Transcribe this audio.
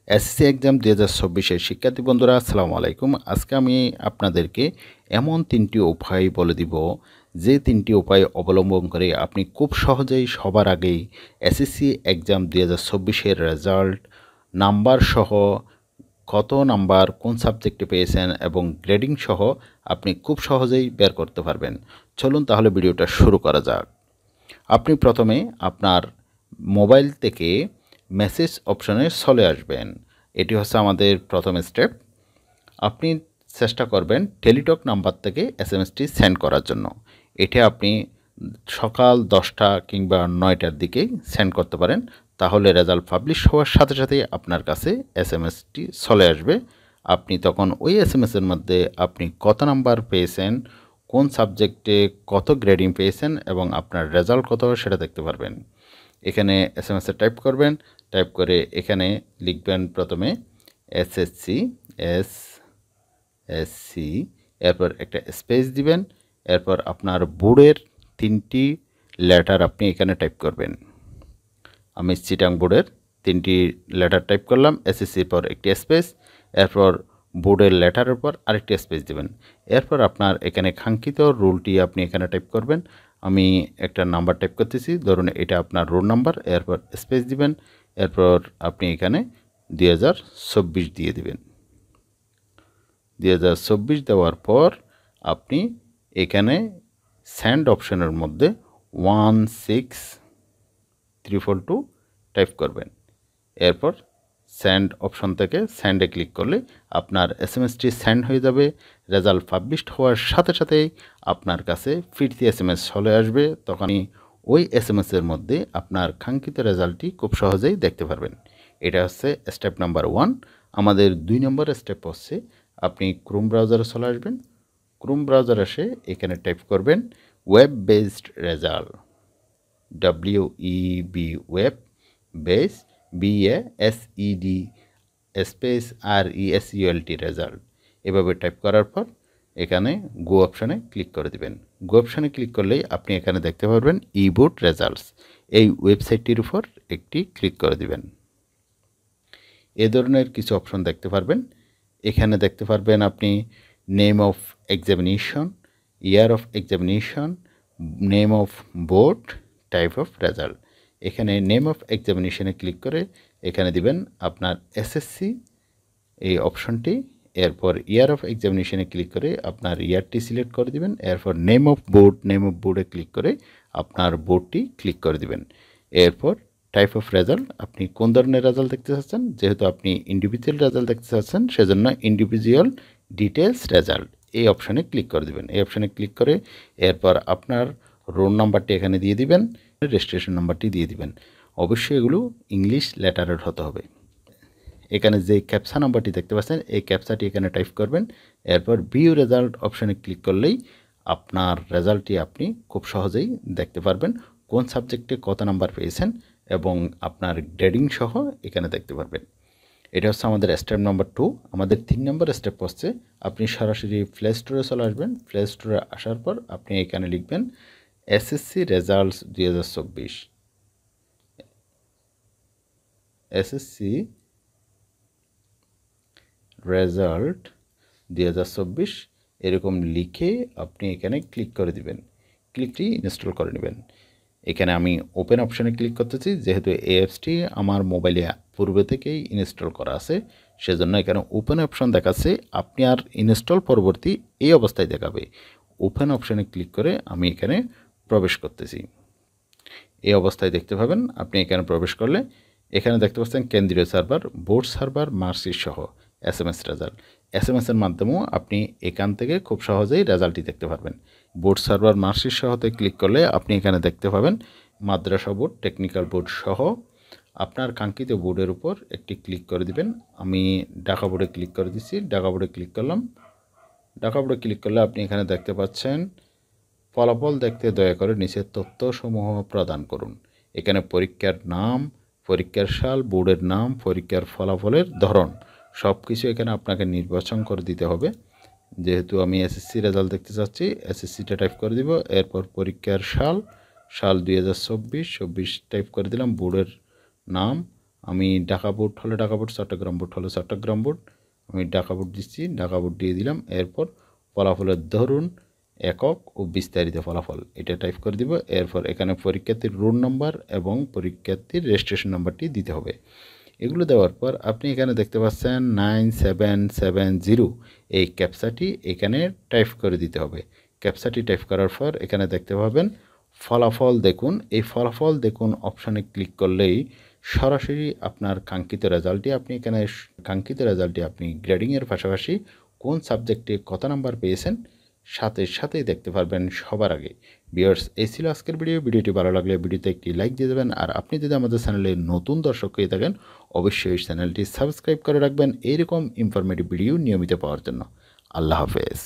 SSC exam 2024 শিক্ষার্থী বন্ধুরা আসসালামু আলাইকুম। আজকে আমি আপনাদেরকে এমন 3টি উপায় বলে দিব, যে 3টি উপায় অবলম্বন করে আপনি খুব সহজেই সবার আগেই এসএসসি এক্সাম 2024 রেজাল্ট নাম্বার সহ কত নাম্বার কোন সাবজেক্টে পেয়েছেন এবং গ্রেডিং সহ আপনি খুব সহজেই বের করতে পারবেন। চলুন তাহলে ভিডিওটা শুরু করা যাক। আপনি প্রথমে আপনার মোবাইল থেকে মেসেজ অপশনে চলে আসবেন। এটি হচ্ছে আমাদের প্রথম স্টেপ। আপনি চেষ্টা করবেন টেলিটক নাম্বার থেকে এসএমএসটি সেন্ড করার জন্য। এটা আপনি সকাল 10টা কিংবা 9টার দিকে সেন্ড করতে পারেন। তাহলে রেজাল্ট পাবলিশ হওয়ার সাথে সাথেই আপনার কাছে এসএমএসটি চলে আসবে। আপনি তখন ওই এসএমএসের মধ্যে আপনি কত নাম্বার পেয়েছেন, কোন সাবজেক্টে কত গ্রেডিং পেয়েছেন এবং আপনার রেজাল্ট কত সেটা দেখতে পারবেন। এখানে এসএমএসে টাইপ করবেন, টাইপ করে এখানে লিখবেন প্রথমে এসএসসি এরপর একটা স্পেস দিবেন, এরপর আপনার বোর্ডের 3টি লেটার আপনি এখানে টাইপ করবেন। আমি চিটাং বোর্ডের 3টি লেটার টাইপ করলাম, এসএসসির পর একটি স্পেস, এরপর বোর্ডের লেটারের পর আরেকটি স্পেস দেবেন। এরপর আপনার এখানে কাঙ্ক্ষিত রোলটি আপনি এখানে টাইপ করবেন। আমি একটা নাম্বার টাইপ করতেছি, ধরুন এটা আপনার রোল নাম্বার, এরপর স্পেস দিবেন, এরপর আপনি এখানে 2024 দিয়ে দিবেন। 2024 দেওয়ার পর আপনি এখানে সেন্ড অপশনের মধ্যে 16342 টাইপ করবেন। এরপর সেন্ড অপশন থেকে সেন্ডে ক্লিক করলে আপনার এসএমএসটি সেন্ড হয়ে যাবে। রেজাল্ট পাবলিশড হওয়ার সাথে সাথেই আপনার কাছে ফিরতি এসএমএস চলে আসবে। তখন ওই এসএমএসের মধ্যে আপনার কাঙ্ক্ষিত রেজাল্টটি খুব সহজেই দেখতে পারবেন। এটা হচ্ছে স্টেপ নাম্বার 1। আমাদের 2 নম্বর স্টেপ হচ্ছে আপনি ক্রোম ব্রাউজারে চলে আসবেন। ক্রোম ব্রাউজার এসে এখানে টাইপ করবেন web based result, WEB web base BASED space RESULT result. এভাবে টাইপ করার পর এখানে গো অপশানে ক্লিক করে দিবেন। গো অপশানে ক্লিক করলেই আপনি এখানে দেখতে পারবেন ইবোর্ড রেজাল্টস। এই ওয়েবসাইটটির উপর একটি ক্লিক করে দিবেন। এ ধরনের কিছু অপশন দেখতে পারবেন। এখানে দেখতে পারবেন আপনি name of examination, year of examination, name of board, type of result. এখানে নেম অফ এক্সামিনেশনে ক্লিক করে এখানে দিবেন আপনার এসএসসি এই অপশনটি। এরপর ইয়ার অফ এক্সামিনেশনে ক্লিক করে আপনার ইয়ারটি সিলেক্ট করে দিবেন। এরপর নেম অফ বোর্ডে ক্লিক করে আপনার বোর্ডটি ক্লিক করে দিবেন। এরপর টাইপ অফ রেজাল্ট, আপনি কোন ধরনের রেজাল্ট দেখতে চাচ্ছেন। যেহেতু আপনি ইন্ডিভিজুয়াল রেজাল্ট দেখতে চাচ্ছেন, সেজন্য ইন্ডিভিজুয়াল ডিটেলস রেজাল্ট এই অপশানে ক্লিক করে দিবেন। এই অপশানে ক্লিক করে এরপর আপনার রোল নাম্বারটি এখানে দিয়ে দিবেন, রেজিস্ট্রেশন নাম্বারটি দিয়ে দিবেন। অবশ্যই এগুলো ইংলিশ লেটারের হতে হবে। এখানে যে ক্যাপসা নাম্বারটি দেখতে পাচ্ছেন, এই ক্যাপসাটি এখানে টাইপ করবেন। এরপর ভিউ রেজাল্ট অপশানে ক্লিক করলেই আপনার রেজাল্টটি আপনি খুব সহজেই দেখতে পারবেন, কোন সাবজেক্টে কত নাম্বার পেয়েছেন এবং আপনার গ্রেডিং সহ এখানে দেখতে পারবেন। এটা হচ্ছে আমাদের স্টেপ নাম্বার 2। আমাদের 3 নম্বর স্টেপ হচ্ছে আপনি সরাসরি প্লে স্টোরে চলে আসবেন। প্লে স্টোরে আসার পর আপনি এখানে লিখবেন এসএসসি রেজাল্টস 2024, এসএসসি রেজাল্ট 2024 এরকম লিখে আপনি এখানে ক্লিক করে দিবেন। ক্লিকটি ইনস্টল করে নেবেন। এখানে আমি ওপেন অপশানে ক্লিক করতেছি, যেহেতু এই অ্যাপসটি আমার মোবাইলে পূর্বে থেকেই ইনস্টল করা আছে, সেজন্য এখানে ওপেন অপশান দেখাচ্ছে। আপনি আর ইনস্টল পরবর্তী এই অবস্থায় দেখাবে। ওপেন অপশানে ক্লিক করে আমি এখানে প্রবেশ করতেছি। এই অবস্থায় দেখতে পাবেন। আপনি এখানে প্রবেশ করলে এখানে দেখতে পাচ্ছেন কেন্দ্রীয় সার্ভার, বোর্ড সার্ভার, মার্কশিট সহ এসএমএস রেজাল্ট। এসএমএসের মাধ্যমেও আপনি এখান থেকে খুব সহজেই রেজাল্টটি দেখতে পারবেন। বোর্ড সার্ভার, মার্কশিট সহতে ক্লিক করলে আপনি এখানে দেখতে পাবেন মাদ্রাসা বোর্ড, টেকনিক্যাল বোর্ড সহ আপনার কাঙ্ক্ষিত বোর্ডের উপর একটি ক্লিক করে দিবেন। আমি ঢাকা বোর্ডে ক্লিক করে দিচ্ছি। ঢাকা বোর্ডে ক্লিক করলাম। ঢাকা বোর্ডে ক্লিক করলে আপনি এখানে দেখতে পাচ্ছেন ফলাফল দেখতে দয়া করে নিচের তথ্যসমূহ প্রদান করুন। এখানে পরীক্ষার নাম, পরীক্ষার সাল, বোর্ডের নাম, পরীক্ষার ফলাফলের ধরন সব কিছু এখানে আপনাকে নির্বাচন করে দিতে হবে। যেহেতু আমি এসএসসি রেজাল্ট দেখতে চাচ্ছি, এসএসসিটা টাইপ করে দিব। এরপর পরীক্ষার সাল 2024 টাইপ করে দিলাম। বোর্ডের নাম আমি ঢাকা বোর্ড হলে ঢাকা বোর্ড, চট্টগ্রাম বোর্ড হলে চট্টগ্রাম বোর্ড, আমি ঢাকা বোর্ড দিচ্ছি, ঢাকা বোর্ড দিয়ে দিলাম। এরপর ফলাফলের ধরুন, একক ও বিস্তারিত ফলাফল এটা টাইপ করে দিব। এরপর এখানে পরীক্ষার্থীর রোল নাম্বার এবং পরীক্ষার্থীর রেজিস্ট্রেশন নাম্বারটি দিতে হবে। এগুলো দেওয়ার পর আপনি এখানে দেখতে পাচ্ছেন 9770 এই ক্যাপচাটি এখানে টাইপ করে দিতে হবে। ক্যাপচাটি টাইপ করার পর এখানে দেখতে পাবেন ফলাফল দেখুন। এই ফলাফল দেখুন অপশানে ক্লিক করলেই সরাসরি আপনার কাঙ্ক্ষিত রেজাল্টটি আপনি গ্রেডিংয়ের পাশাপাশি কোন সাবজেক্টে কত নাম্বার পেয়েছেন সাথেই দেখতে পারবেন সবার আগে। ভিউয়ার্স, এই ছিল আজকের ভিডিওটি ভালো লাগলে ভিডিওতে একটি লাইক দিয়ে দেবেন। আর আপনি যদি আমাদের চ্যানেলে নতুন দর্শক হয়ে থাকেন অবশ্যই চ্যানেলটি সাবস্ক্রাইব করে রাখবেন এইরকম ইনফরমেটিভ ভিডিও নিয়মিত পাওয়ার জন্য। আল্লাহ হাফেজ।